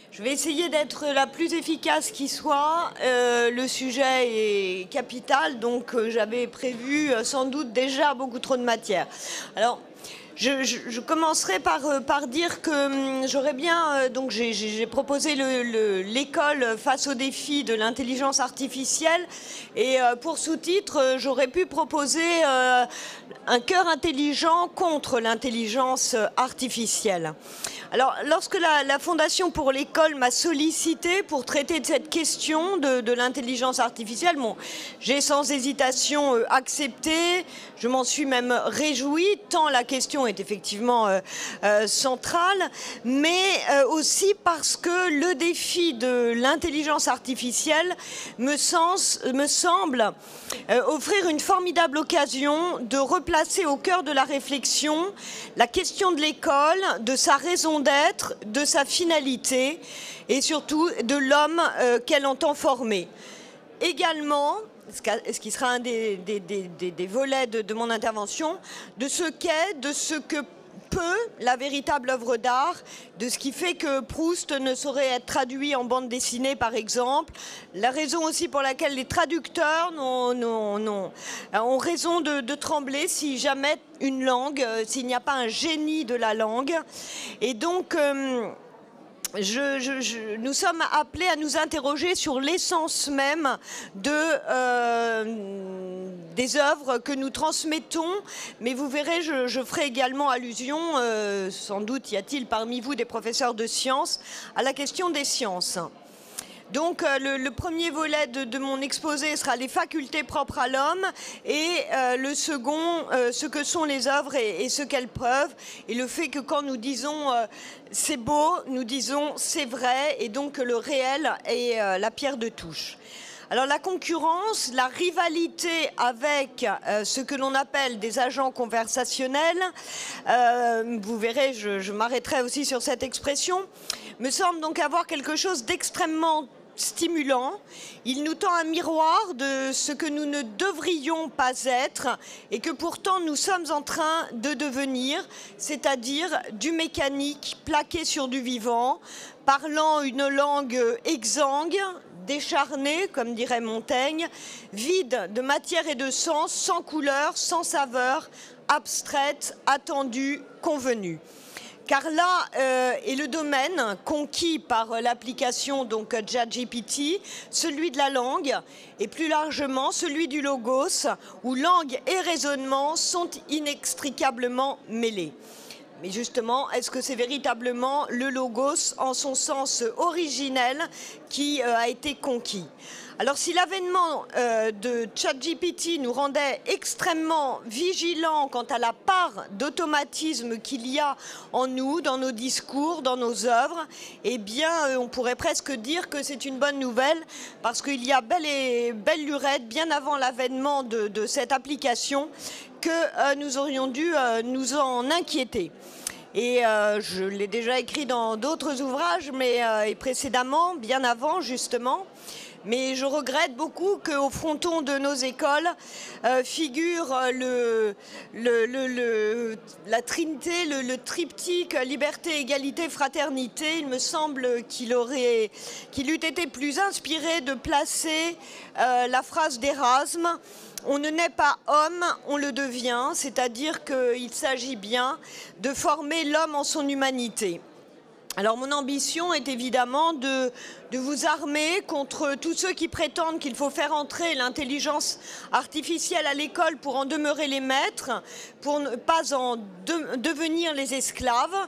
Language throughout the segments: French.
Je vais essayer d'être la plus efficace qui soit. Le sujet est capital, donc j'avais prévu sans doute déjà beaucoup trop de matière. Alors, je commencerai par dire que j'aurais bien, donc j'ai proposé l'école face aux défis de l'intelligence artificielle, et pour sous-titre, j'aurais pu proposer un cœur intelligent contre l'intelligence artificielle. Alors, lorsque la Fondation pour l'école m'a sollicité pour traiter de cette question de l'intelligence artificielle, bon, j'ai sans hésitation accepté, je m'en suis même réjouie, tant la question est effectivement centrale, mais aussi parce que le défi de l'intelligence artificielle me semble offrir une formidable occasion de replacer au cœur de la réflexion la question de l'école, de sa raison d'être, de sa finalité et surtout de l'homme qu'elle entend former. Également, ce qui sera un des volets de mon intervention, de ce qu'est, de ce que peut la véritable œuvre d'art, de ce qui fait que Proust ne saurait être traduit en bande dessinée, par exemple. La raison aussi pour laquelle les traducteurs ont raison de trembler si jamais une langue, s'il n'y a pas un génie de la langue. Et donc, nous sommes appelés à nous interroger sur l'essence même des œuvres que nous transmettons, mais vous verrez, je ferai également allusion, sans doute y a-t-il parmi vous des professeurs de sciences, à la question des sciences. Donc le premier volet de mon exposé sera les facultés propres à l'homme, et le second, ce que sont les œuvres et ce qu'elles peuvent, et le fait que quand nous disons c'est beau, nous disons c'est vrai, et donc le réel est la pierre de touche. Alors la concurrence, la rivalité avec ce que l'on appelle des agents conversationnels, vous verrez, je m'arrêterai aussi sur cette expression, me semble donc avoir quelque chose d'extrêmement stimulant. Il nous tend un miroir de ce que nous ne devrions pas être et que pourtant nous sommes en train de devenir, c'est-à-dire du mécanique plaqué sur du vivant, parlant une langue exsangue, décharnée, comme dirait Montaigne, vide de matière et de sens, sans couleur, sans saveur, abstraite, attendue, convenue. Car là est le domaine conquis par l'application donc ChatGPT, celui de la langue, et plus largement celui du logos, où langue et raisonnement sont inextricablement mêlés. Mais justement, est-ce que c'est véritablement le logos en son sens originel qui a été conquis? Alors si l'avènement de ChatGPT nous rendait extrêmement vigilants quant à la part d'automatisme qu'il y a en nous, dans nos discours, dans nos œuvres, eh bien on pourrait presque dire que c'est une bonne nouvelle, parce qu'il y a belle lurette, bien avant l'avènement de cette application, que nous aurions dû nous en inquiéter. Et je l'ai déjà écrit dans d'autres ouvrages, mais et précédemment, bien avant justement. Mais je regrette beaucoup qu'au fronton de nos écoles figure la trinité, le triptyque liberté, égalité, fraternité. Il me semble qu'il eût été plus inspiré de placer la phrase d'Erasme: on ne naît pas homme, on le devient, c'est-à-dire qu'il s'agit bien de former l'homme en son humanité. Alors mon ambition est évidemment de vous armer contre tous ceux qui prétendent qu'il faut faire entrer l'intelligence artificielle à l'école pour en demeurer les maîtres, pour ne pas en devenir les esclaves,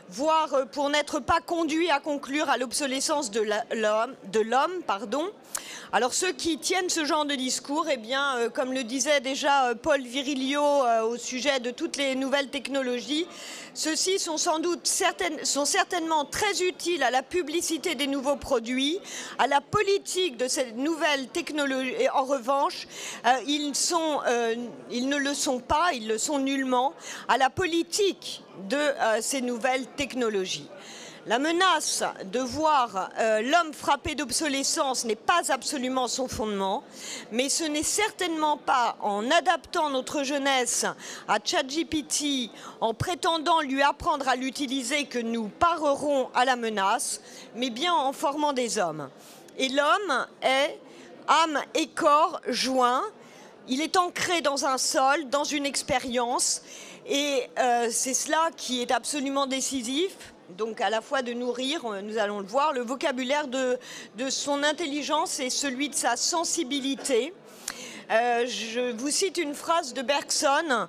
voire pour n'être pas conduits à conclure à l'obsolescence de l'homme. Alors ceux qui tiennent ce genre de discours, eh bien, comme le disait déjà Paul Virilio au sujet de toutes les nouvelles technologies, ceux-ci sont certainement très utiles à la publicité des nouveaux produits, à la politique de ces nouvelles technologies. Et en revanche, ils ne le sont pas, ils le sont nullement, à la politique de ces nouvelles technologies. La menace de voir l'homme frappé d'obsolescence n'est pas absolument son fondement, mais ce n'est certainement pas en adaptant notre jeunesse à ChatGPT, en prétendant lui apprendre à l'utiliser que nous parerons à la menace, mais bien en formant des hommes. Et l'homme est âme et corps joints. Il est ancré dans un sol, dans une expérience, et c'est cela qui est absolument décisif. Donc à la fois de nourrir, nous allons le voir, le vocabulaire de son intelligence et celui de sa sensibilité. Je vous cite une phrase de Bergson,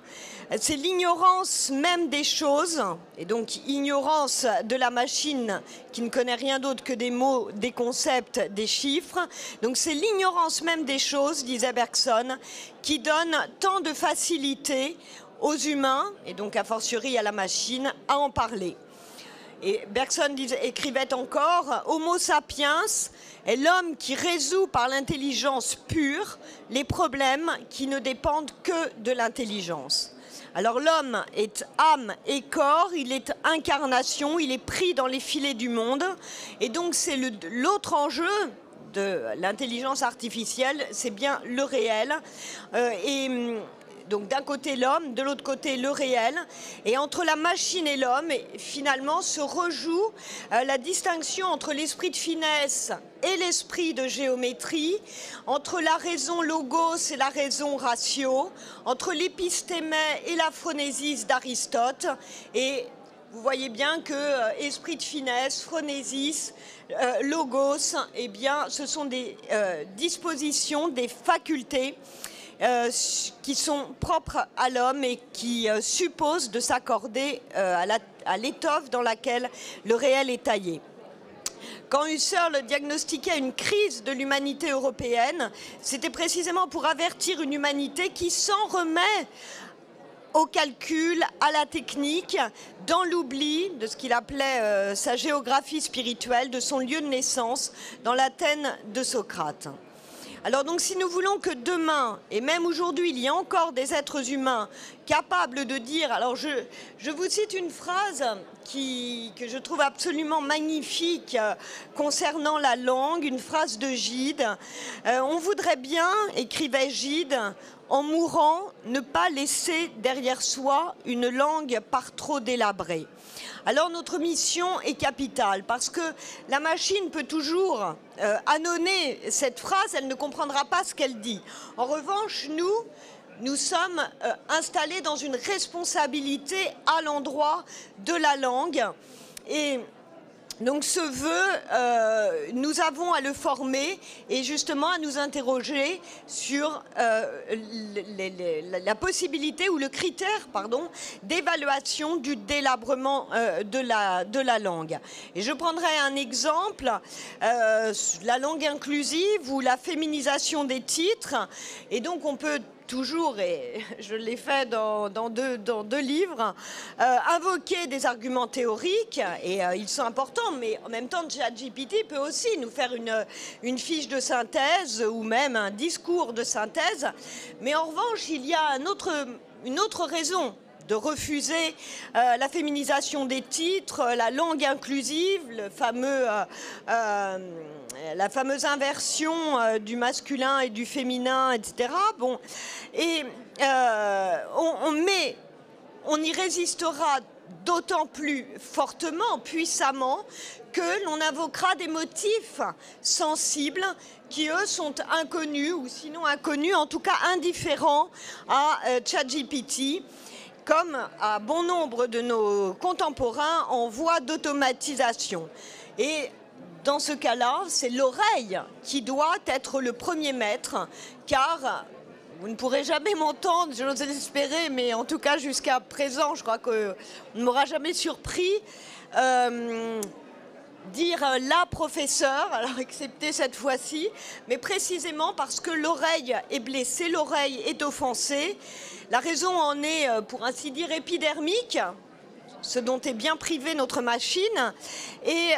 c'est l'ignorance même des choses, et donc ignorance de la machine qui ne connaît rien d'autre que des mots, des concepts, des chiffres. Donc c'est l'ignorance même des choses, disait Bergson, qui donne tant de facilité aux humains, et donc a fortiori à la machine, à en parler. Et Bergson écrivait encore « Homo sapiens est l'homme qui résout par l'intelligence pure les problèmes qui ne dépendent que de l'intelligence ». Alors l'homme est âme et corps, il est incarnation, il est pris dans les filets du monde. Et donc c'est l'autre enjeu de l'intelligence artificielle, c'est bien le réel. Donc d'un côté l'homme, de l'autre côté le réel. Et entre la machine et l'homme, finalement, se rejoue la distinction entre l'esprit de finesse et l'esprit de géométrie, entre la raison logos et la raison ratio, entre l'épistémé et la phronésis d'Aristote. Et vous voyez bien que esprit de finesse, phronésis, logos, eh bien, ce sont des dispositions, des facultés qui sont propres à l'homme et qui supposent de s'accorder à l'étoffe dans laquelle le réel est taillé. Quand Husserl diagnostiquait une crise de l'humanité européenne, c'était précisément pour avertir une humanité qui s'en remet au calcul, à la technique, dans l'oubli de ce qu'il appelait sa géographie spirituelle, de son lieu de naissance, dans l'Athènes de Socrate. Alors donc si nous voulons que demain, et même aujourd'hui, il y a encore des êtres humains capables de dire, alors je vous cite une phrase que je trouve absolument magnifique concernant la langue, une phrase de Gide. On voudrait bien, écrivait Gide, en mourant, ne pas laisser derrière soi une langue par trop délabrée. Alors notre mission est capitale parce que la machine peut toujours annoncer cette phrase, elle ne comprendra pas ce qu'elle dit. En revanche, nous sommes installés dans une responsabilité à l'endroit de la langue et donc ce vœu, nous avons à le former et justement à nous interroger sur la possibilité ou le critère, pardon, d'évaluation du délabrement de la langue. Et je prendrai un exemple, la langue inclusive ou la féminisation des titres. Et donc on peut toujours, et je l'ai fait dans deux livres, invoquer des arguments théoriques, et ils sont importants, mais en même temps, ChatGPT peut aussi nous faire une fiche de synthèse ou même un discours de synthèse. Mais en revanche, il y a une autre raison de refuser la féminisation des titres, la langue inclusive, la fameuse inversion du masculin et du féminin, etc. Bon, et on y résistera d'autant plus fortement, puissamment, que l'on invoquera des motifs sensibles qui, eux, sont inconnus, ou sinon inconnus, en tout cas indifférents à ChatGPT, comme à bon nombre de nos contemporains en voie d'automatisation. Et dans ce cas-là, c'est l'oreille qui doit être le premier maître, car vous ne pourrez jamais m'entendre, j'ose l'espérer, mais en tout cas jusqu'à présent, je crois qu'on ne m'aura jamais surpris, dire la professeure, alors excepté cette fois-ci, mais précisément parce que l'oreille est blessée, l'oreille est offensée. La raison en est, pour ainsi dire, épidermique, ce dont est bien privée notre machine. Et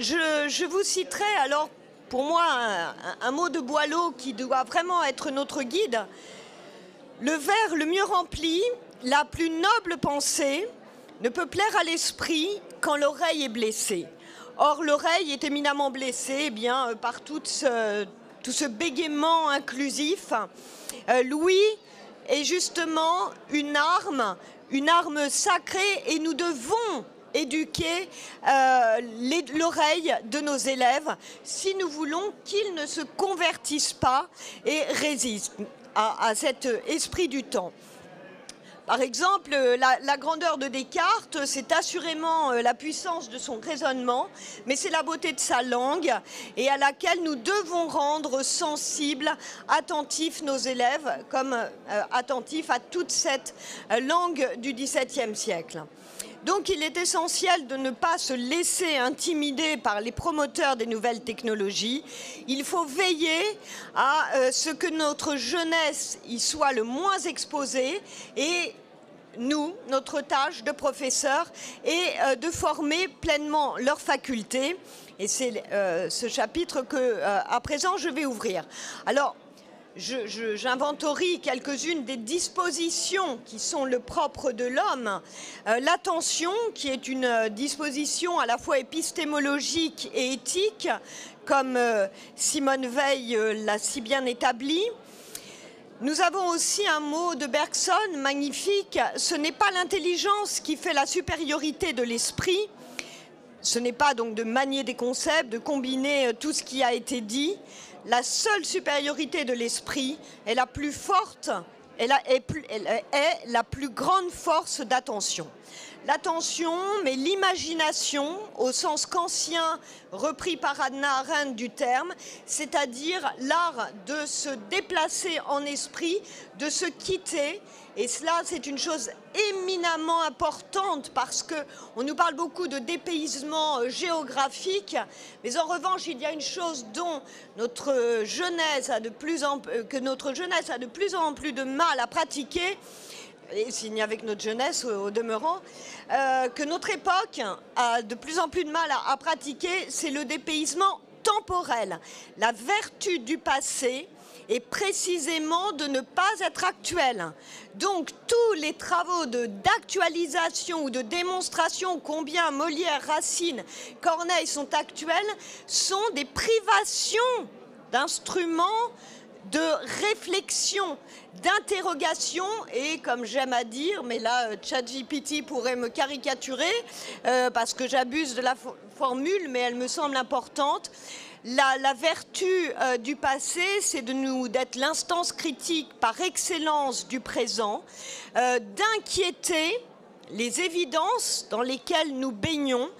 je vous citerai alors, pour moi, un mot de Boileau qui doit vraiment être notre guide. Le verre le mieux rempli, la plus noble pensée, ne peut plaire à l'esprit quand l'oreille est blessée. Or, l'oreille est éminemment blessée par tout ce bégaiement inclusif. L'ouïe est justement une arme sacrée, et nous devons éduquer l'oreille de nos élèves si nous voulons qu'ils ne se convertissent pas et résistent à cet esprit du temps. Par exemple, la grandeur de Descartes, c'est assurément la puissance de son raisonnement, mais c'est la beauté de sa langue, et à laquelle nous devons rendre sensibles, attentifs nos élèves, comme attentifs à toute cette langue du XVIIe siècle. Donc il est essentiel de ne pas se laisser intimider par les promoteurs des nouvelles technologies. Il faut veiller à ce que notre jeunesse y soit le moins exposée, et nous, notre tâche de professeur est de former pleinement leurs facultés. Et c'est ce chapitre que, à présent, je vais ouvrir. Alors, j'inventorie quelques-unes des dispositions qui sont le propre de l'homme. L'attention, qui est une disposition à la fois épistémologique et éthique, comme Simone Weil l'a si bien établi. Nous avons aussi un mot de Bergson magnifique. Ce n'est pas l'intelligence qui fait la supériorité de l'esprit. Ce n'est pas donc de manier des concepts, de combiner tout ce qui a été dit. La seule supériorité de l'esprit est la plus forte, est la plus grande force d'attention. L'attention, mais l'imagination, au sens kantien repris par Hannah Arendt du terme, c'est-à-dire l'art de se déplacer en esprit, de se quitter. Et cela, c'est une chose éminemment importante, parce qu'on nous parle beaucoup de dépaysement géographique, mais en revanche, il y a une chose dont notre jeunesse a de plus en plus de mal à pratiquer, et signe avec notre jeunesse au demeurant, que notre époque a de plus en plus de mal à pratiquer, c'est le dépaysement temporel. La vertu du passé est précisément de ne pas être actuel. Donc tous les travaux d'actualisation ou de démonstration combien Molière, Racine, Corneille sont actuels sont des privations d'instruments de réflexion, d'interrogation, et comme j'aime à dire, mais là ChatGPT pourrait me caricaturer parce que j'abuse de la formule, mais elle me semble importante. La vertu du passé, c'est d'être l'instance critique par excellence du présent, d'inquiéter les évidences dans lesquelles nous baignons.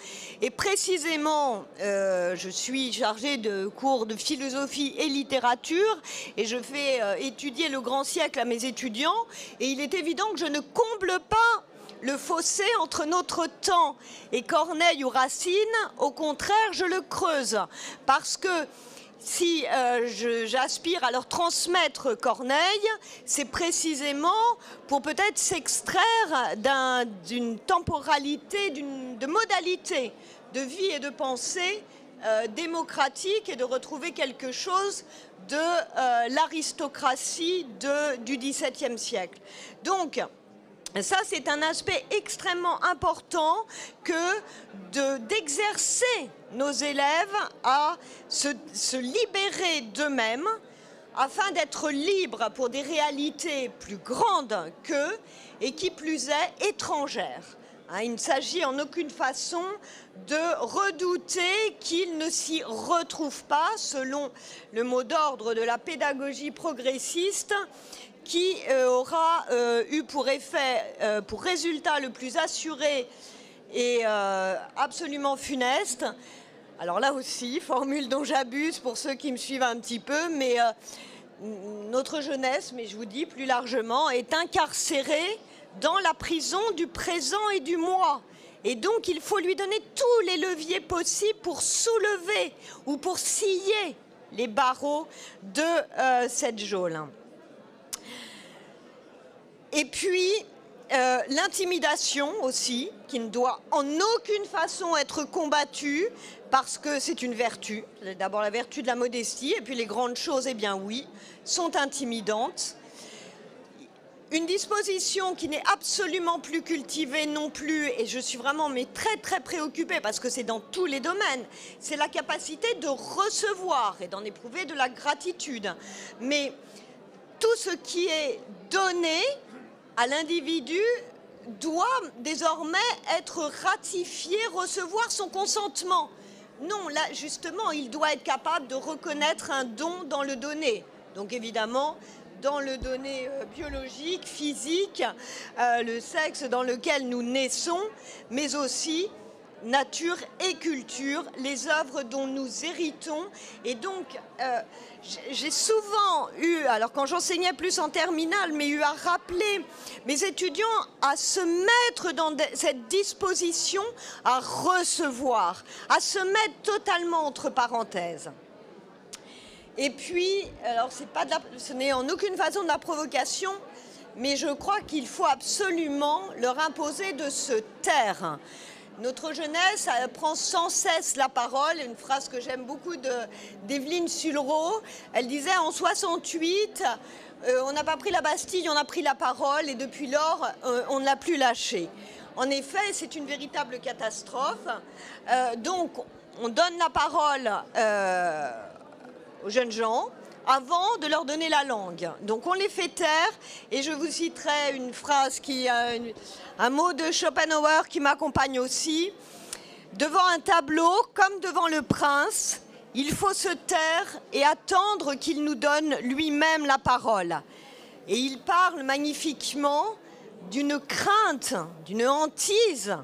Et précisément, je suis chargée de cours de philosophie et littérature, et je fais étudier le grand siècle à mes étudiants, et il est évident que je ne comble pas le fossé entre notre temps et Corneille ou Racine. Au contraire, je le creuse, parce que si j'aspire à leur transmettre Corneille, c'est précisément pour peut-être s'extraire d'une temporalité, de modalité de vie et de pensée démocratique, et de retrouver quelque chose de l'aristocratie du XVIIe siècle. Donc, ça, c'est un aspect extrêmement important que d'exercer nos élèves à se libérer d'eux-mêmes, afin d'être libres pour des réalités plus grandes qu'eux, et qui plus est étrangères. Il ne s'agit en aucune façon de redouter qu'ils ne s'y retrouvent pas, selon le mot d'ordre de la pédagogie progressiste, qui aura eu pour résultat le plus assuré et absolument funeste. Alors là aussi, formule dont j'abuse pour ceux qui me suivent un petit peu, mais notre jeunesse, mais je vous dis plus largement, est incarcérée dans la prison du présent et du moi. Et donc, il faut lui donner tous les leviers possibles pour soulever ou pour scier les barreaux de cette geôle. Et puis, l'intimidation aussi, qui ne doit en aucune façon être combattue, parce que c'est une vertu. D'abord la vertu de la modestie, et puis les grandes choses, eh bien oui, sont intimidantes. Une disposition qui n'est absolument plus cultivée non plus, et je suis vraiment très très préoccupée parce que c'est dans tous les domaines, c'est la capacité de recevoir et d'en éprouver de la gratitude. Mais tout ce qui est donné à l'individu doit désormais être ratifié, recevoir son consentement. Non, là justement, il doit être capable de reconnaître un don dans le donné. Donc évidemment, dans le donné biologique, physique, le sexe dans lequel nous naissons, mais aussi nature et culture, les œuvres dont nous héritons. Et donc, j'ai souvent eu, alors quand j'enseignais plus en terminale, mais eu à rappeler mes étudiants à se mettre dans cette disposition à recevoir, à se mettre totalement entre parenthèses. Et puis, alors ce n'est en aucune façon de la provocation, mais je crois qu'il faut absolument leur imposer de se taire. Notre jeunesse prend sans cesse la parole, une phrase que j'aime beaucoup d'Evelyne Sulro. Elle disait en 68, on n'a pas pris la Bastille, on a pris la parole et depuis lors, on ne l'a plus lâchée. En effet, c'est une véritable catastrophe. Donc, on donne la parole aux jeunes gens avant de leur donner la langue. Donc on les fait taire, et je vous citerai une phrase un mot de Schopenhauer qui m'accompagne aussi. Devant un tableau, comme devant le prince, il faut se taire et attendre qu'il nous donne lui-même la parole. Et il parle magnifiquement d'une crainte, d'une hantise,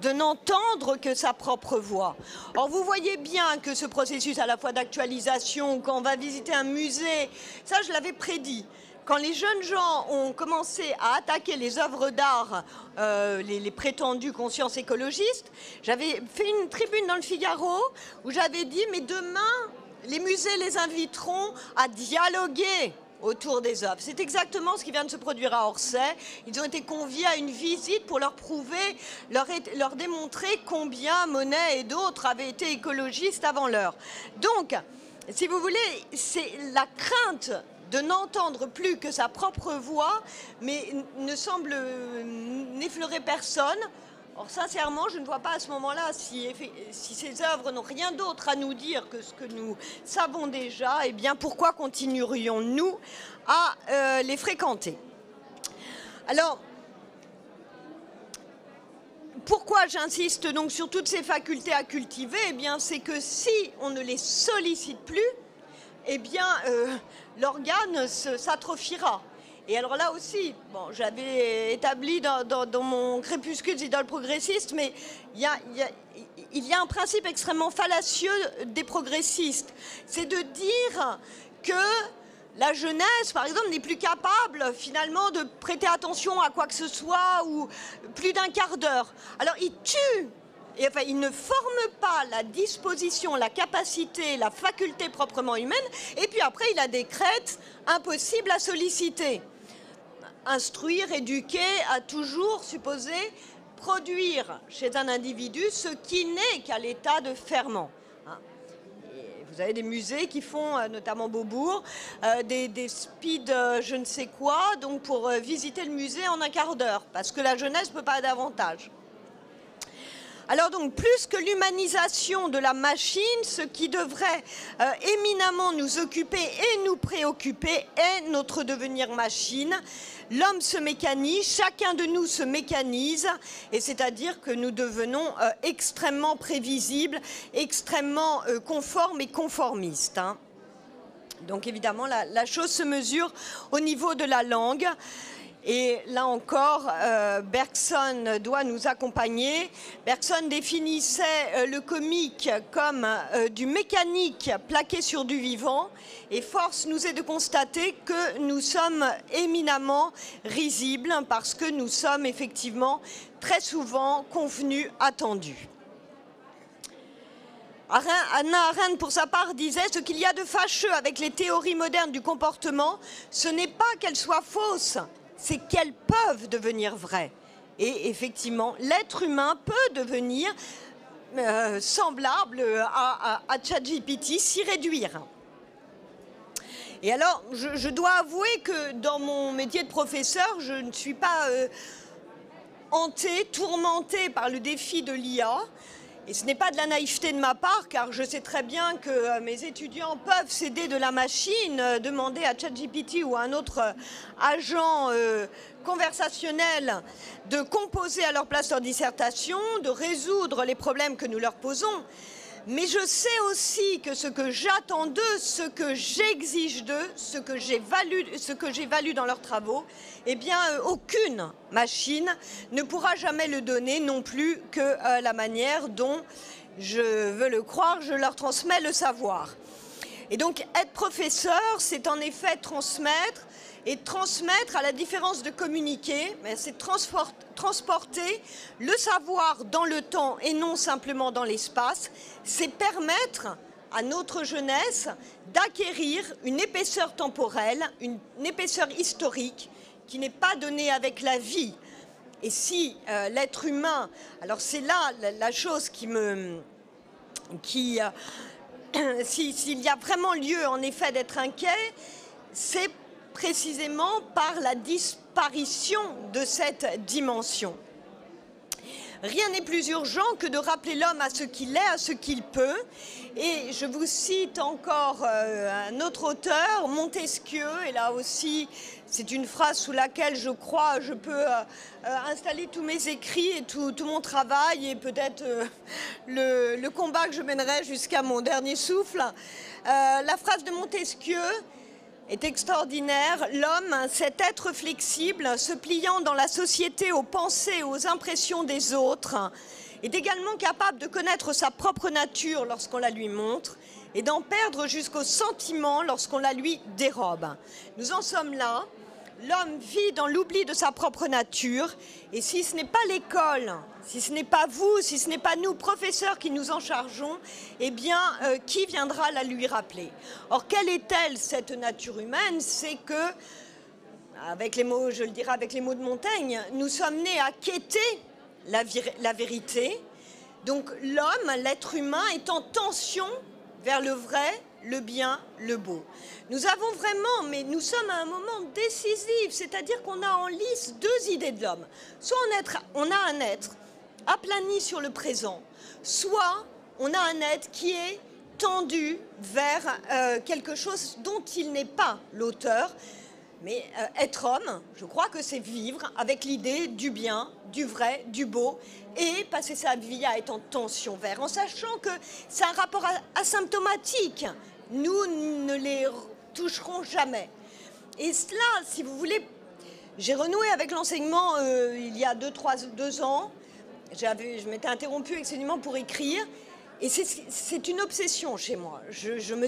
de n'entendre que sa propre voix. Or, vous voyez bien que ce processus à la fois d'actualisation, quand on va visiter un musée, ça je l'avais prédit. Quand les jeunes gens ont commencé à attaquer les œuvres d'art, les prétendues consciences écologistes, j'avais fait une tribune dans le Figaro où j'avais dit « mais demain, les musées les inviteront à dialoguer » autour des œuvres. C'est exactement ce qui vient de se produire à Orsay. Ils ont été conviés à une visite pour leur prouver, leur démontrer combien Monet et d'autres avaient été écologistes avant l'heure. Donc, si vous voulez, c'est la crainte de n'entendre plus que sa propre voix, mais ne semble n'effleurer personne. Or, sincèrement, je ne vois pas à ce moment-là si ces œuvres n'ont rien d'autre à nous dire que ce que nous savons déjà, eh bien, pourquoi continuerions-nous à les fréquenter? Alors, pourquoi j'insiste donc sur toutes ces facultés à cultiver? Eh bien, c'est que si on ne les sollicite plus, eh bien, l'organe s'atrophiera. Et alors là aussi, bon, j'avais établi dans mon crépuscule d'idole progressiste, mais il y a un principe extrêmement fallacieux des progressistes. C'est de dire que la jeunesse, par exemple, n'est plus capable, finalement, de prêter attention à quoi que ce soit, ou plus d'un quart d'heure. Alors, ils tuent. Et enfin, il ne forme pas la disposition, la capacité, la faculté proprement humaine, et puis après, il la décrète impossible à solliciter. Instruire, éduquer, a toujours supposé produire chez un individu ce qui n'est qu'à l'état de ferment. Vous avez des musées qui font, notamment Beaubourg, des speed je ne sais quoi, donc pour visiter le musée en un quart d'heure, parce que la jeunesse ne peut pas davantage. Alors donc, plus que l'humanisation de la machine, ce qui devrait éminemment nous occuper et nous préoccuper est notre devenir machine. L'homme se mécanise, chacun de nous se mécanise, et c'est-à-dire que nous devenons extrêmement prévisibles, extrêmement conformes et conformistes. Donc évidemment, la chose se mesure au niveau de la langue. Et là encore, Bergson doit nous accompagner. Bergson définissait le comique comme du mécanique plaqué sur du vivant. Et force nous est de constater que nous sommes éminemment risibles parce que nous sommes effectivement très souvent convenus, attendus. Hannah Arendt, pour sa part, disait « Ce qu'il y a de fâcheux avec les théories modernes du comportement, ce n'est pas qu'elles soient fausses, c'est qu'elles peuvent devenir vraies. » Et effectivement, l'être humain peut devenir semblable à ChatGPT, s'y réduire. Et alors, je dois avouer que dans mon métier de professeur, je ne suis pas hantée, tourmentée par le défi de l'IA. Et ce n'est pas de la naïveté de ma part, car je sais très bien que mes étudiants peuvent s'aider de la machine, demander à ChatGPT ou à un autre agent conversationnel de composer à leur place leur dissertation, de résoudre les problèmes que nous leur posons. Mais je sais aussi que ce que j'attends d'eux, ce que j'exige d'eux, ce que j'évalue dans leurs travaux, eh bien, aucune machine ne pourra jamais le donner, non plus que la manière dont, je veux le croire, je leur transmets le savoir. Et donc, être professeur, c'est en effet transmettre, et transmettre, à la différence de communiquer, c'est transporter le savoir dans le temps et non simplement dans l'espace. C'est permettre à notre jeunesse d'acquérir une épaisseur temporelle, une épaisseur historique qui n'est pas donnée avec la vie. Et si l'être humain, alors c'est là la chose s'il y a vraiment lieu en effet d'être inquiet, c'est précisément par la disparition de cette dimension. Rien n'est plus urgent que de rappeler l'homme à ce qu'il est, à ce qu'il peut. Et je vous cite encore un autre auteur, Montesquieu, et là aussi c'est une phrase sous laquelle je crois je peux installer tous mes écrits et tout mon travail et peut-être le combat que je mènerai jusqu'à mon dernier souffle. La phrase de Montesquieu est extraordinaire. L'homme, cet être flexible, se pliant dans la société aux pensées et aux impressions des autres, est également capable de connaître sa propre nature lorsqu'on la lui montre et d'en perdre jusqu'au sentiment lorsqu'on la lui dérobe. Nous en sommes là. L'homme vit dans l'oubli de sa propre nature, et si ce n'est pas l'école, si ce n'est pas vous, si ce n'est pas nous, professeurs, qui nous en chargeons, eh bien, qui viendra la lui rappeler? Or, quelle est-elle, cette nature humaine? C'est que, avec les mots, je le dirais avec les mots de Montaigne, nous sommes nés à quêter la vérité. Donc, l'homme, l'être humain, est en tension vers le vrai, le bien, le beau. Nous avons vraiment, mais nous sommes à un moment décisif, c'est-à-dire qu'on a en lice deux idées de l'homme. Soit on a un être aplani sur le présent, soit on a un être qui est tendu vers quelque chose dont il n'est pas l'auteur. Mais être homme, je crois que c'est vivre avec l'idée du bien, du vrai, du beau, et passer sa vie à être en tension vers, en sachant que c'est un rapport asymptomatique. Nous ne les toucherons jamais. Et cela, si vous voulez, j'ai renoué avec l'enseignement il y a 2 ans. Je m'étais interrompue exclusivement pour écrire. Et c'est une obsession chez moi. Je me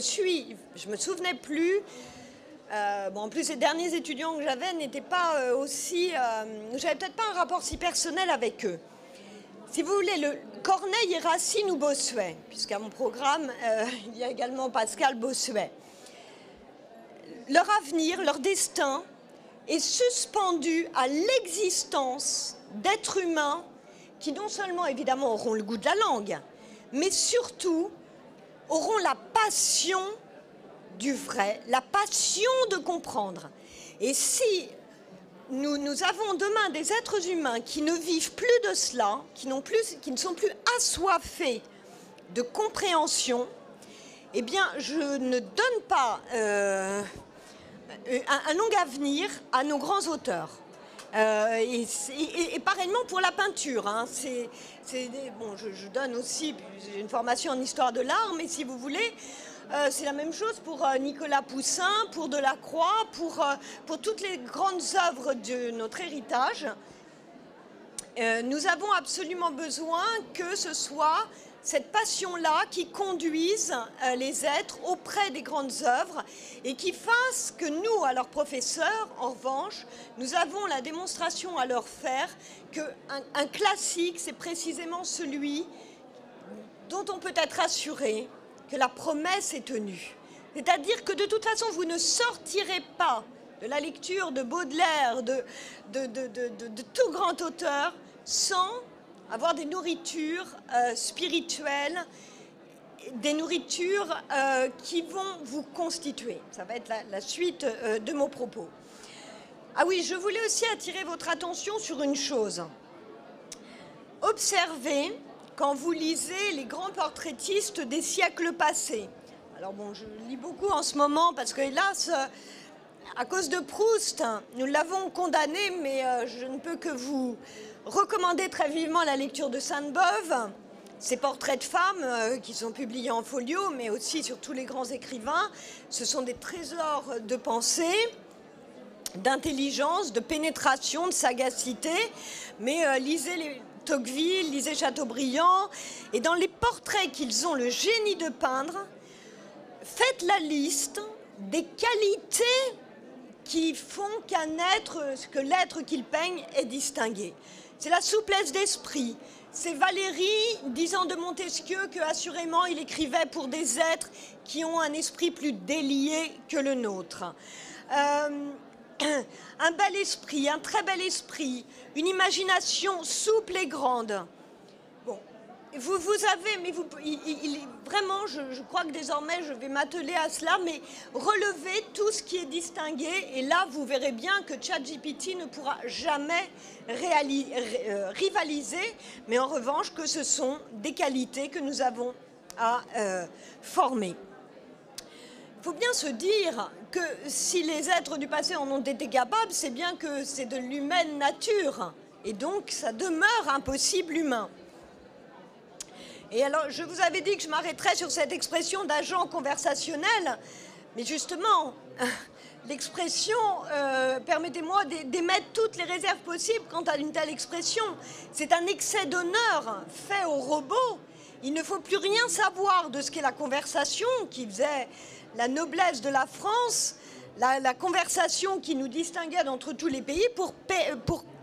souvenais plus. En plus, les derniers étudiants que j'avais n'étaient pas aussi... j'avais peut-être pas un rapport si personnel avec eux. Si vous voulez, Corneille et Racine ou Bossuet, puisqu'à mon programme, il y a également Pascal Bossuet. Leur avenir, leur destin est suspendu à l'existence d'êtres humains qui non seulement, évidemment, auront le goût de la langue, mais surtout auront la passion du vrai, la passion de comprendre. Et si nous avons demain des êtres humains qui ne vivent plus de cela, qui ne sont plus assoiffés de compréhension, eh bien, je ne donne pas un long avenir à nos grands auteurs. Et pareillement pour la peinture. Hein. Je donne aussi une formation en histoire de l'art, mais si vous voulez, c'est la même chose pour Nicolas Poussin, pour Delacroix, pour toutes les grandes œuvres de notre héritage. Nous avons absolument besoin que ce soit cette passion-là qui conduise les êtres auprès des grandes œuvres et qui fasse que nous, alors professeurs, en revanche, nous avons la démonstration à leur faire qu'un classique, c'est précisément celui dont on peut être assuré que la promesse est tenue. C'est-à-dire que de toute façon, vous ne sortirez pas de la lecture de Baudelaire, de tout grand auteur, sans avoir des nourritures spirituelles des nourritures qui vont vous constituer. Ça va être la suite de mon propos. Ah oui, je voulais aussi attirer votre attention sur une chose. Observez quand vous lisez les grands portraitistes des siècles passés. Alors bon, je lis beaucoup en ce moment parce que, hélas, à cause de Proust, nous l'avons condamné, mais je ne peux que vous recommander très vivement la lecture de Sainte-Beuve, ces portraits de femmes qui sont publiés en folio, mais aussi sur tous les grands écrivains. Ce sont des trésors de pensée, d'intelligence, de pénétration, de sagacité, mais lisez les Tocqueville, lisez Chateaubriand, et dans les portraits qu'ils ont le génie de peindre, faites la liste des qualités qui font que l'être qu'ils peignent est distingué. C'est la souplesse d'esprit. C'est Valéry disant de Montesquieu que, assurément, il écrivait pour des êtres qui ont un esprit plus délié que le nôtre. Un bel esprit, un très bel esprit, une imagination souple et grande. Bon, vous avez, mais vraiment, je crois que désormais je vais m'atteler à cela, mais relevez tout ce qui est distingué, et là vous verrez bien que ChatGPT ne pourra jamais rivaliser, mais en revanche que ce sont des qualités que nous avons à former. Il faut bien se dire que si les êtres du passé en ont été capables, c'est bien que c'est de l'humaine nature. Et donc, ça demeure impossible humain. Et alors, je vous avais dit que je m'arrêterais sur cette expression d'agent conversationnel. Mais justement, l'expression, permettez-moi d'émettre toutes les réserves possibles quant à une telle expression. C'est un excès d'honneur fait au robot. Il ne faut plus rien savoir de ce qu'est la conversation qui faisait la noblesse de la France, la conversation qui nous distinguait d'entre tous les pays pour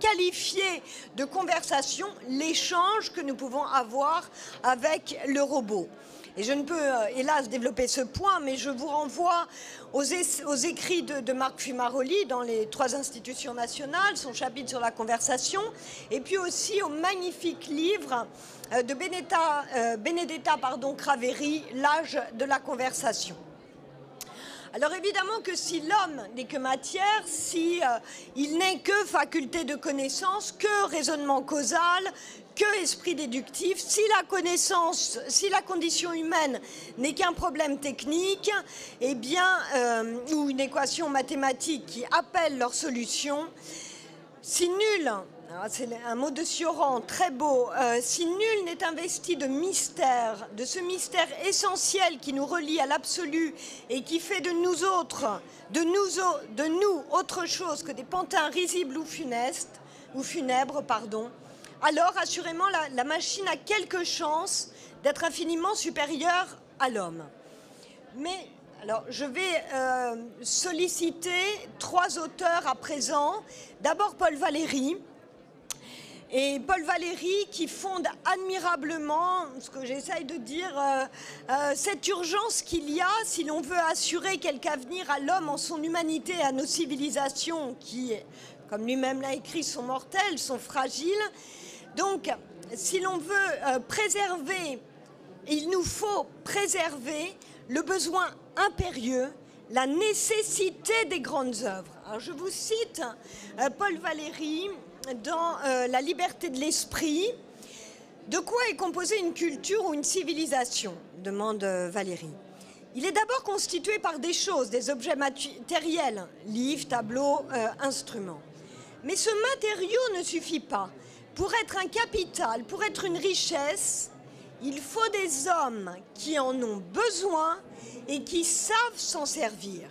qualifier de conversation l'échange que nous pouvons avoir avec le robot. Et je ne peux, hélas, développer ce point, mais je vous renvoie aux écrits de Marc Fumaroli dans les 3 institutions nationales, son chapitre sur la conversation, et puis aussi au magnifique livre de Benedetta Craveri, L'âge de la conversation. Alors évidemment que si l'homme n'est que matière, si il n'est que faculté de connaissance, que raisonnement causal, que esprit déductif, si la connaissance, si la condition humaine n'est qu'un problème technique, eh bien, ou une équation mathématique qui appelle leur solution, si nul, c'est un mot de Sioran très beau, si nul n'est investi de mystère, de ce mystère essentiel qui nous relie à l'absolu et qui fait de nous autre chose que des pantins risibles ou funèbres, alors assurément la machine a quelque chance d'être infiniment supérieure à l'homme. Mais alors je vais solliciter 3 auteurs à présent. D'abord Paul Valéry. Et Paul Valéry qui fonde admirablement, ce que j'essaye de dire, cette urgence qu'il y a si l'on veut assurer quelque avenir à l'homme en son humanité et à nos civilisations qui, comme lui-même l'a écrit, sont mortelles, sont fragiles. Donc, si l'on veut préserver, il nous faut préserver le besoin impérieux, la nécessité des grandes œuvres. Alors, je vous cite Paul Valéry dans La liberté de l'esprit. De quoi est composée une culture ou une civilisation ? Demande Valéry. Il est d'abord constitué par des choses, des objets matériels, livres, tableaux, instruments. Mais ce matériau ne suffit pas. Pour être un capital, pour être une richesse, il faut des hommes qui en ont besoin et qui savent s'en servir.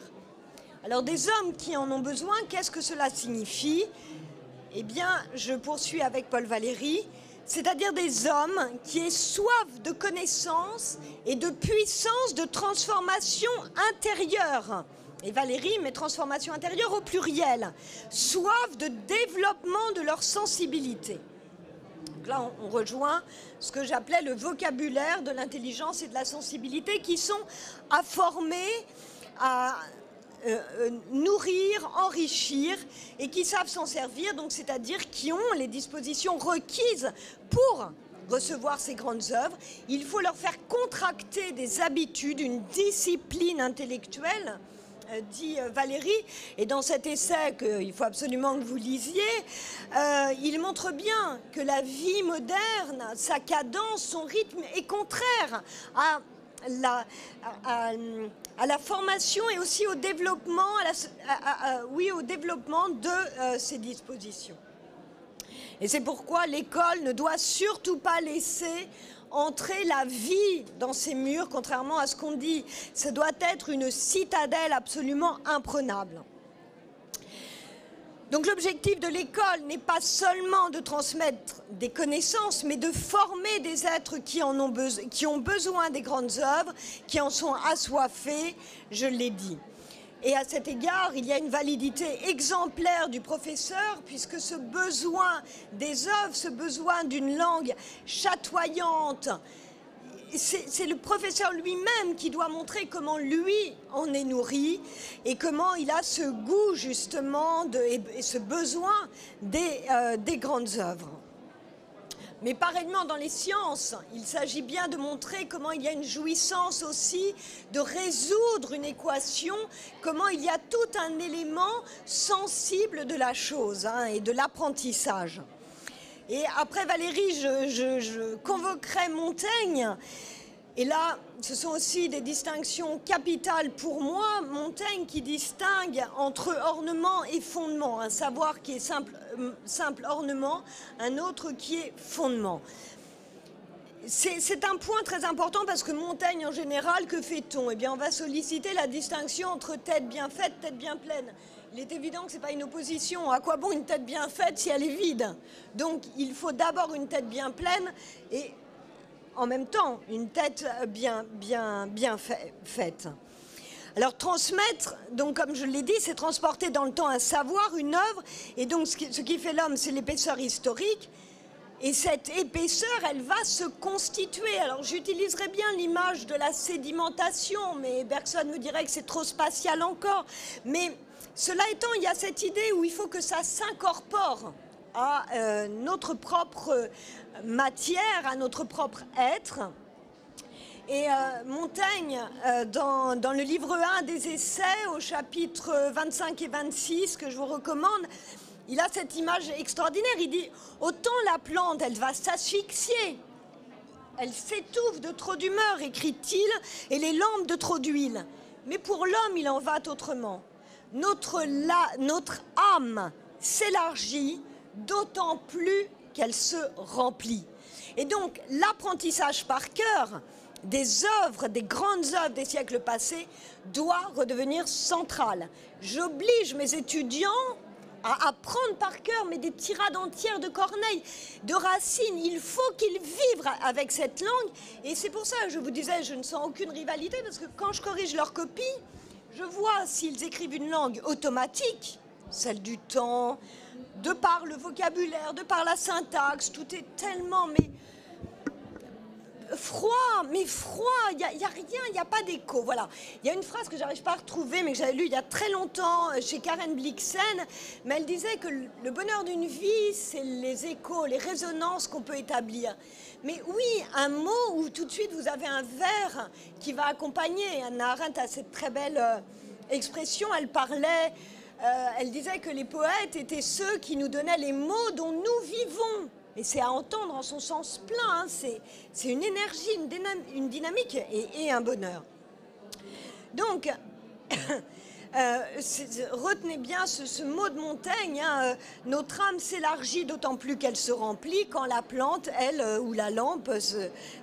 Alors des hommes qui en ont besoin, qu'est-ce que cela signifie ? Eh bien, je poursuis avec Paul Valéry, c'est-à-dire des hommes qui aient soif de connaissance et de puissance de transformation intérieure. Et Valéry met transformation intérieure au pluriel, soif de développement de leur sensibilité. Donc là, on rejoint ce que j'appelais le vocabulaire de l'intelligence et de la sensibilité qui sont à former, à nourrir, enrichir et qui savent s'en servir, donc c'est-à-dire qui ont les dispositions requises pour recevoir ces grandes œuvres. Il faut leur faire contracter des habitudes, une discipline intellectuelle, dit Valéry. Et dans cet essai qu'il faut absolument que vous lisiez, il montre bien que la vie moderne, sa cadence, son rythme est contraire à la formation et aussi au développement, au développement de ces dispositions. Et c'est pourquoi l'école ne doit surtout pas laisser entrer la vie dans ces murs, contrairement à ce qu'on dit. Ça doit être une citadelle absolument imprenable. Donc l'objectif de l'école n'est pas seulement de transmettre des connaissances, mais de former des êtres qui ont besoin des grandes œuvres, qui en sont assoiffés, je l'ai dit. Et à cet égard, il y a une validité exemplaire du professeur, puisque ce besoin des œuvres, ce besoin d'une langue chatoyante, c'est le professeur lui-même qui doit montrer comment lui en est nourri et comment il a ce goût justement et ce besoin des grandes œuvres. Mais pareillement dans les sciences, il s'agit bien de montrer comment il y a une jouissance aussi de résoudre une équation, comment il y a tout un élément sensible de la chose et de l'apprentissage. Et après Valéry, je convoquerai Montaigne. Et là, ce sont aussi des distinctions capitales pour moi. Montaigne qui distingue entre ornement et fondement. Un savoir qui est simple ornement, un autre qui est fondement. C'est un point très important parce que Montaigne, en général, que fait-on? Eh bien, on va solliciter la distinction entre tête bien faite, tête bien pleine. Il est évident que ce n'est pas une opposition. À quoi bon une tête bien faite si elle est vide? Donc, il faut d'abord une tête bien pleine et en même temps une tête bien faite. Alors, transmettre, donc, comme je l'ai dit, c'est transporter dans le temps un savoir, une œuvre. Et donc, ce qui fait l'homme, c'est l'épaisseur historique. Et cette épaisseur, elle va se constituer. Alors, j'utiliserai bien l'image de la sédimentation, mais Bergson me dirait que c'est trop spatial encore. Mais cela étant, il y a cette idée où il faut que ça s'incorpore à notre propre matière, à notre propre être. Et Montaigne, dans le livre 1 des Essais, au chapitre 25 et 26, que je vous recommande, il a cette image extraordinaire. Il dit « Autant la plante, elle va s'asphyxier, elle s'étouffe de trop d'humeur, écrit-il, et les lampes de trop d'huile. Mais pour l'homme, il en va autrement. Notre âme s'élargit, d'autant plus qu'elle se remplit. » Et donc, l'apprentissage par cœur des œuvres, des grandes œuvres des siècles passés, doit redevenir central. J'oblige mes étudiants à apprendre par cœur, mais des tirades entières de Corneille, de Racine. Il faut qu'ils vivent avec cette langue. Et c'est pour ça que je vous disais, je ne sens aucune rivalité, parce que quand je corrige leur copie, je vois s'ils écrivent une langue automatique, celle du temps, de par le vocabulaire, de par la syntaxe, tout est tellement froid, il n'y a rien, il n'y a pas d'écho. Voilà. Il y a une phrase que je n'arrive pas à retrouver, mais que j'avais lue il y a très longtemps chez Karen Blixen, mais elle disait que le bonheur d'une vie, c'est les échos, les résonances qu'on peut établir. Mais oui, un mot où tout de suite vous avez un verbe qui va accompagner. Hannah Arendt a cette très belle expression, elle disait que les poètes étaient ceux qui nous donnaient les mots dont nous vivons. Et c'est à entendre en son sens plein, c'est une énergie, une dynamique et un bonheur. Donc, retenez bien ce mot de Montaigne, notre âme s'élargit d'autant plus qu'elle se remplit quand la plante, elle, ou la lampe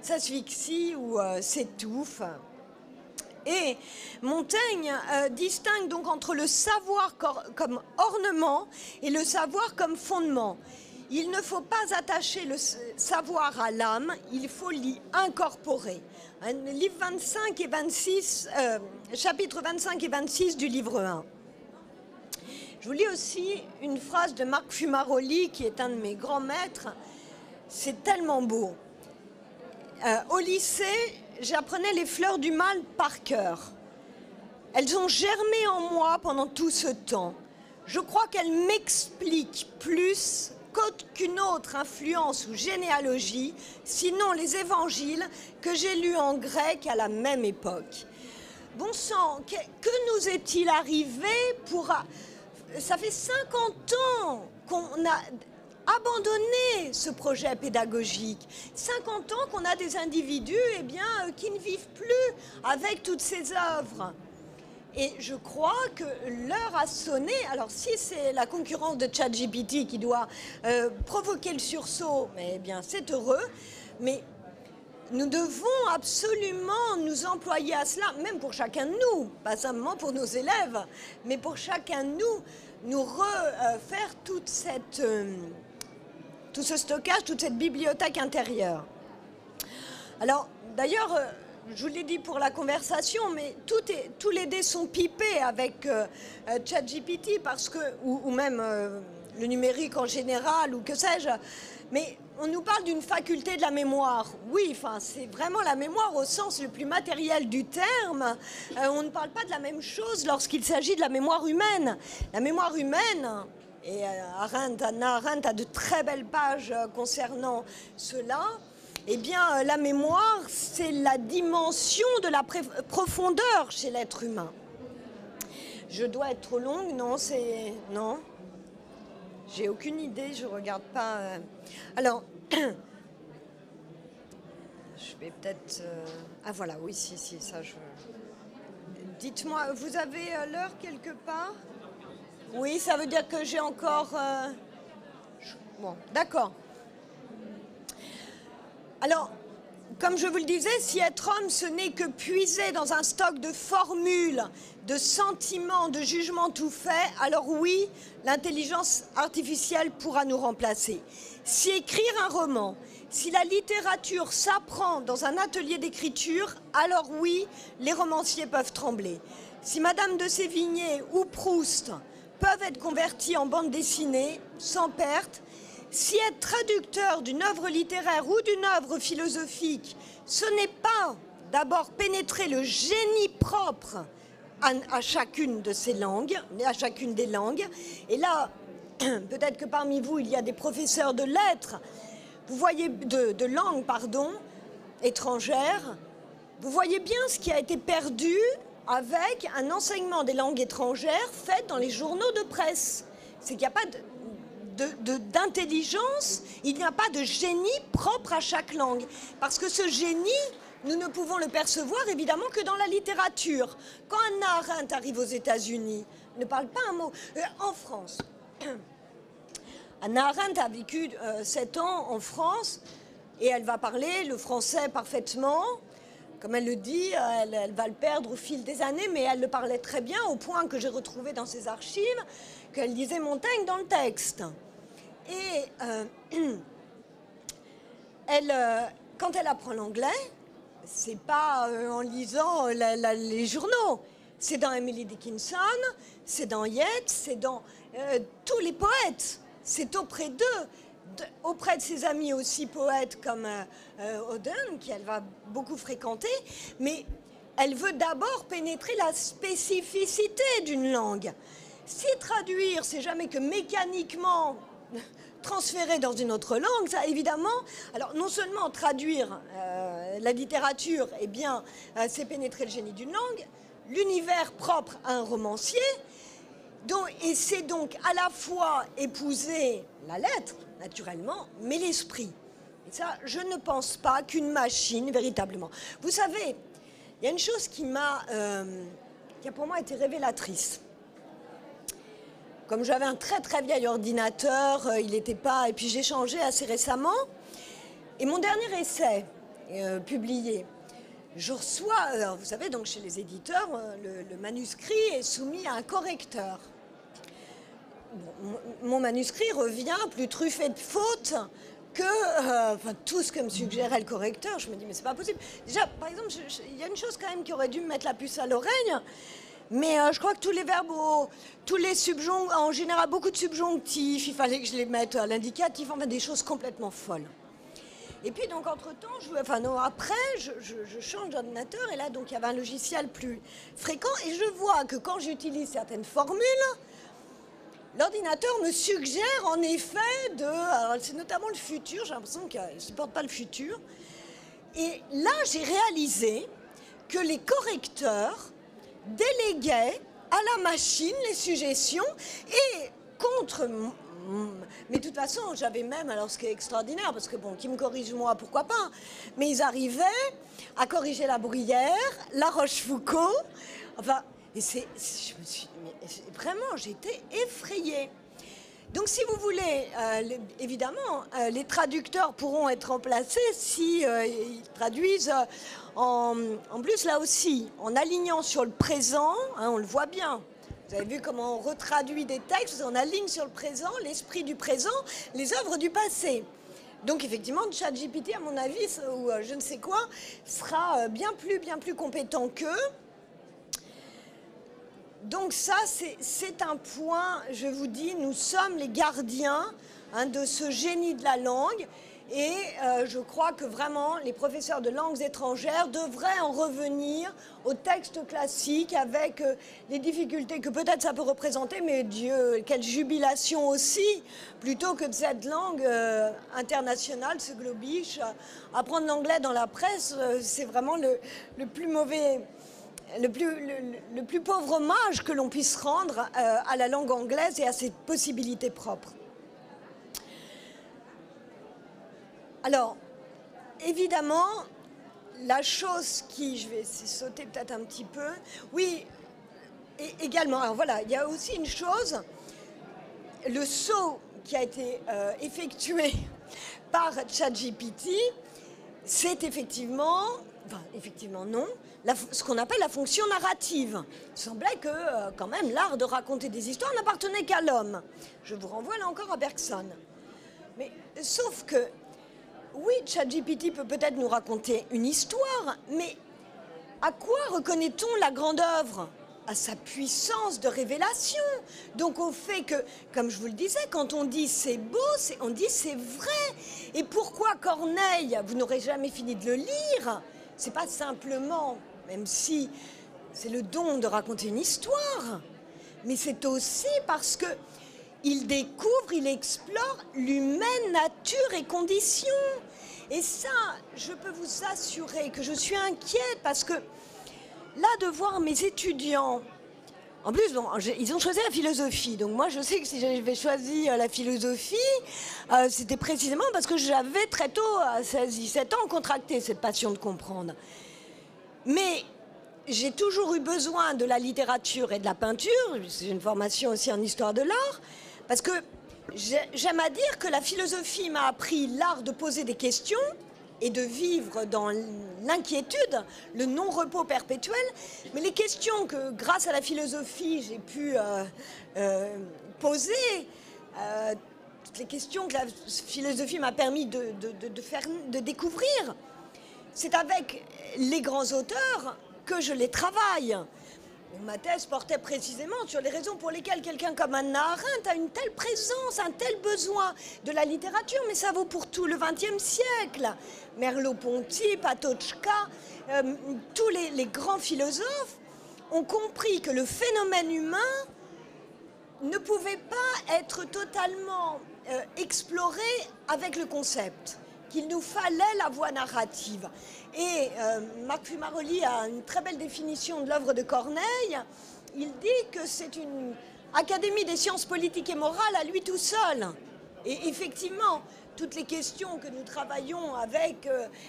s'asphyxie ou s'étouffe. Et Montaigne distingue donc entre le savoir comme ornement et le savoir comme fondement. Il ne faut pas attacher le savoir à l'âme, il faut l'y incorporer. Livre 25 et 26, chapitre 25 et 26 du livre 1. Je vous lis aussi une phrase de Marc Fumaroli, qui est un de mes grands maîtres. C'est tellement beau. Au lycée, j'apprenais les fleurs du mal par cœur. Elles ont germé en moi pendant tout ce temps. Je crois qu'elles m'expliquent plus qu'aucune autre influence ou généalogie, sinon les évangiles que j'ai lus en grec à la même époque. Bon sang, que nous est-il arrivé pour... Ça fait 50 ans qu'on a abandonné ce projet pédagogique. 50 ans qu'on a des individus qui ne vivent plus avec toutes ces œuvres. Et je crois que l'heure a sonné. Alors si c'est la concurrence de ChatGPT qui doit provoquer le sursaut, c'est heureux. Mais nous devons absolument nous employer à cela, même pour chacun de nous, pas seulement pour nos élèves, mais pour chacun de nous refaire tout ce stockage, toute cette bibliothèque intérieure. Alors, d'ailleurs, je vous l'ai dit pour la conversation, mais tous les dés sont pipés avec ChatGPT, ou même le numérique en général, ou que sais-je. Mais on nous parle d'une faculté de la mémoire. Oui, c'est vraiment la mémoire au sens le plus matériel du terme. On ne parle pas de la même chose lorsqu'il s'agit de la mémoire humaine. La mémoire humaine, et Anna Arendt a de très belles pages concernant cela, la mémoire, c'est la dimension de la profondeur chez l'être humain. Je dois être trop longue? Non, non. J'ai aucune idée, je regarde pas. Alors, je vais peut-être... Ah voilà, oui, si, ça je... Dites-moi, vous avez l'heure quelque part? Oui, ça veut dire que j'ai encore... Bon, d'accord. Alors, comme je vous le disais, si être homme, ce n'est que puiser dans un stock de formules, de sentiments, de jugements tout faits, alors oui, l'intelligence artificielle pourra nous remplacer. Si écrire un roman, si la littérature s'apprend dans un atelier d'écriture, alors oui, les romanciers peuvent trembler. Si Madame de Sévigné ou Proust peuvent être convertis en bande dessinée, sans perte, si être traducteur d'une œuvre littéraire ou d'une œuvre philosophique, ce n'est pas d'abord pénétrer le génie propre à chacune de ces langues, à chacune des langues, et là, peut-être que parmi vous, il y a des professeurs de lettres, vous voyez, de langues, étrangères, vous voyez bien ce qui a été perdu avec un enseignement des langues étrangères fait dans les journaux de presse. C'est qu'il n'y a pas d'intelligence, il n'y a pas de génie propre à chaque langue. Parce que ce génie, nous ne pouvons le percevoir évidemment que dans la littérature. Quand Anna Arendt arrive aux États-Unis, ne parle pas un mot. En France, Anna Arendt a vécu 7 ans en France et elle va parler le français parfaitement. Comme elle le dit, elle va le perdre au fil des années, mais elle le parlait très bien au point que j'ai retrouvé dans ses archives qu'elle disait Montaigne dans le texte. Et quand elle apprend l'anglais, c'est pas en lisant les journaux. C'est dans Emily Dickinson, c'est dans Yeats, c'est dans tous les poètes. C'est auprès d'eux, auprès de ses amis aussi poètes comme Auden, qu'elle va beaucoup fréquenter. Mais elle veut d'abord pénétrer la spécificité d'une langue. Si traduire, c'est jamais que mécaniquement transférer dans une autre langue, ça évidemment, alors non seulement traduire la littérature, c'est pénétrer le génie d'une langue, l'univers propre à un romancier, et c'est donc à la fois épouser la lettre, naturellement, mais l'esprit. Et ça, je ne pense pas qu'une machine, véritablement. Vous savez, il y a une chose qui a pour moi été révélatrice. Comme j'avais un très très vieil ordinateur, il n'était pas... Et puis j'ai changé assez récemment. Et mon dernier essai publié, je reçois, vous savez, donc chez les éditeurs, le manuscrit est soumis à un correcteur. Bon, mon manuscrit revient plus truffé de fautes que tout ce que me suggérait le correcteur. Je me dis, mais c'est pas possible. Déjà, par exemple, il y a une chose quand même qui aurait dû me mettre la puce à l'oreille. Mais je crois que tous les verbes, tous les subjonctifs, en général beaucoup de subjonctifs, il fallait que je les mette à l'indicatif, enfin des choses complètement folles. Et puis donc entre-temps, après, je change d'ordinateur et là donc il y avait un logiciel plus fréquent et je vois que quand j'utilise certaines formules, l'ordinateur me suggère en effet c'est notamment le futur, j'ai l'impression qu'il ne supporte pas le futur. Et là, j'ai réalisé que les correcteurs déléguaient à la machine les suggestions et contre... Mais de toute façon, j'avais même, alors ce qui est extraordinaire, parce que bon, qui me corrige moi, pourquoi pas, mais ils arrivaient à corriger la Bruyère, la Rochefoucauld, enfin, et vraiment, j'étais effrayée. Donc si vous voulez, évidemment, les traducteurs pourront être remplacés si ils traduisent en plus là aussi, en alignant sur le présent, hein, on le voit bien. Vous avez vu comment on retraduit des textes, on aligne sur le présent, l'esprit du présent, les œuvres du passé. Donc effectivement, ChatGPT, à mon avis, ou je ne sais quoi, sera bien plus compétent qu'eux. Donc ça, c'est un point, je vous dis, nous sommes les gardiens de ce génie de la langue. Et je crois que vraiment, les professeurs de langues étrangères devraient en revenir au texte classique avec les difficultés que peut-être ça peut représenter, mais Dieu, quelle jubilation aussi, plutôt que de cette langue internationale, ce globish. Apprendre l'anglais dans la presse, c'est vraiment le plus mauvais... Le plus pauvre hommage que l'on puisse rendre à la langue anglaise et à ses possibilités propres. Alors, évidemment, la chose qui... Je vais sauter peut-être un petit peu. Oui, et également, alors voilà, il y a aussi une chose, le saut qui a été effectué par ChatGPT, c'est effectivement... Enfin, effectivement non, ce qu'on appelle la fonction narrative. Il semblait que, quand même, l'art de raconter des histoires n'appartenait qu'à l'homme. Je vous renvoie là encore à Bergson. Mais, sauf que, oui, ChatGPT peut peut-être nous raconter une histoire, mais à quoi reconnaît-on la grande œuvre ? À sa puissance de révélation. Donc au fait que, comme je vous le disais, quand on dit c'est beau, on dit c'est vrai. Et pourquoi Corneille, vous n'aurez jamais fini de le lire ? C'est pas simplement, même si c'est le don de raconter une histoire, mais c'est aussi parce que il découvre, il explore l'humaine nature et condition. Et ça, je peux vous assurer que je suis inquiète parce que là, de voir mes étudiants, en plus, bon, ils ont choisi la philosophie. Donc moi, je sais que si j'avais choisi la philosophie, c'était précisément parce que j'avais très tôt, à 16-17 ans, contracté cette passion de comprendre. Mais j'ai toujours eu besoin de la littérature et de la peinture. J'ai une formation aussi en histoire de l'art. Parce que j'aime à dire que la philosophie m'a appris l'art de poser des questions et de vivre dans l'inquiétude, le non-repos perpétuel. Mais les questions que, grâce à la philosophie, j'ai pu poser, toutes les questions que la philosophie m'a permis de découvrir, c'est avec les grands auteurs que je les travaille. Ma thèse portait précisément sur les raisons pour lesquelles quelqu'un comme Hannah Arendt a une telle présence, un tel besoin de la littérature, mais ça vaut pour tout le XXe siècle. Merleau-Ponty, Patočka, tous les grands philosophes ont compris que le phénomène humain ne pouvait pas être totalement exploré avec le concept, qu'il nous fallait la voie narrative. Et Marc Fumaroli a une très belle définition de l'œuvre de Corneille. Il dit que c'est une académie des sciences politiques et morales à lui tout seul. Et effectivement, toutes les questions que nous travaillons avec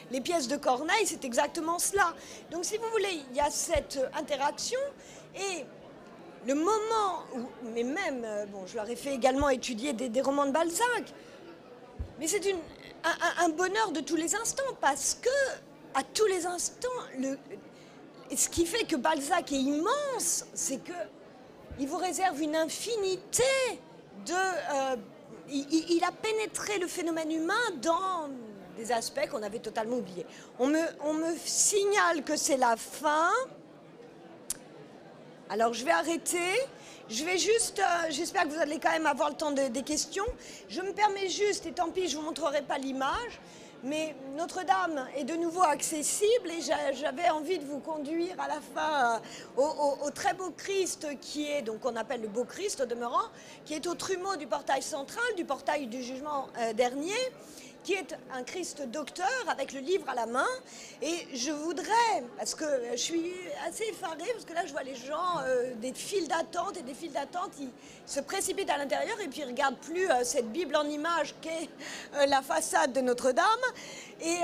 les pièces de Corneille, c'est exactement cela. Donc si vous voulez, il y a cette interaction et le moment où, mais même, bon, je leur ai fait également étudier des romans de Balzac, mais c'est un bonheur de tous les instants parce que, à tous les instants, ce qui fait que Balzac est immense, c'est qu'il vous réserve une infinité de... il a pénétré le phénomène humain dans des aspects qu'on avait totalement oubliés. On me signale que c'est la fin. Alors je vais arrêter. Je vais juste, j'espère que vous allez quand même avoir le temps des questions. Je me permets juste, et tant pis, je ne vous montrerai pas l'image, Mais Notre-Dame est de nouveau accessible et j'avais envie de vous conduire à la fin au très beau Christ qui est, donc on appelle le beau Christ au demeurant, qui est au trumeau du portail central, du portail du jugement dernier, qui est un Christ docteur avec le livre à la main. Et je voudrais, parce que je suis assez effarée, parce que là je vois les gens, des files d'attente et des files d'attente, ils se précipitent à l'intérieur et puis ils ne regardent plus cette Bible en image qu'est la façade de Notre-Dame. Et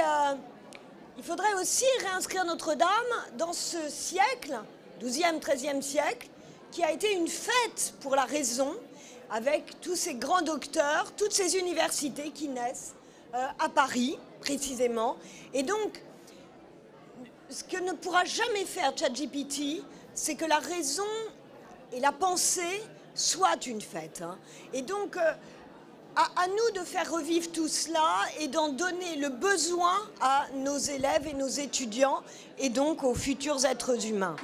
il faudrait aussi réinscrire Notre-Dame dans ce siècle, 12e, 13e siècle, qui a été une fête pour la raison, avec tous ces grands docteurs, toutes ces universités qui naissent à Paris, précisément. Et donc, ce que ne pourra jamais faire ChatGPT, c'est que la raison et la pensée soient une fête. Et donc, à nous de faire revivre tout cela et d'en donner le besoin à nos élèves et nos étudiants, et donc aux futurs êtres humains.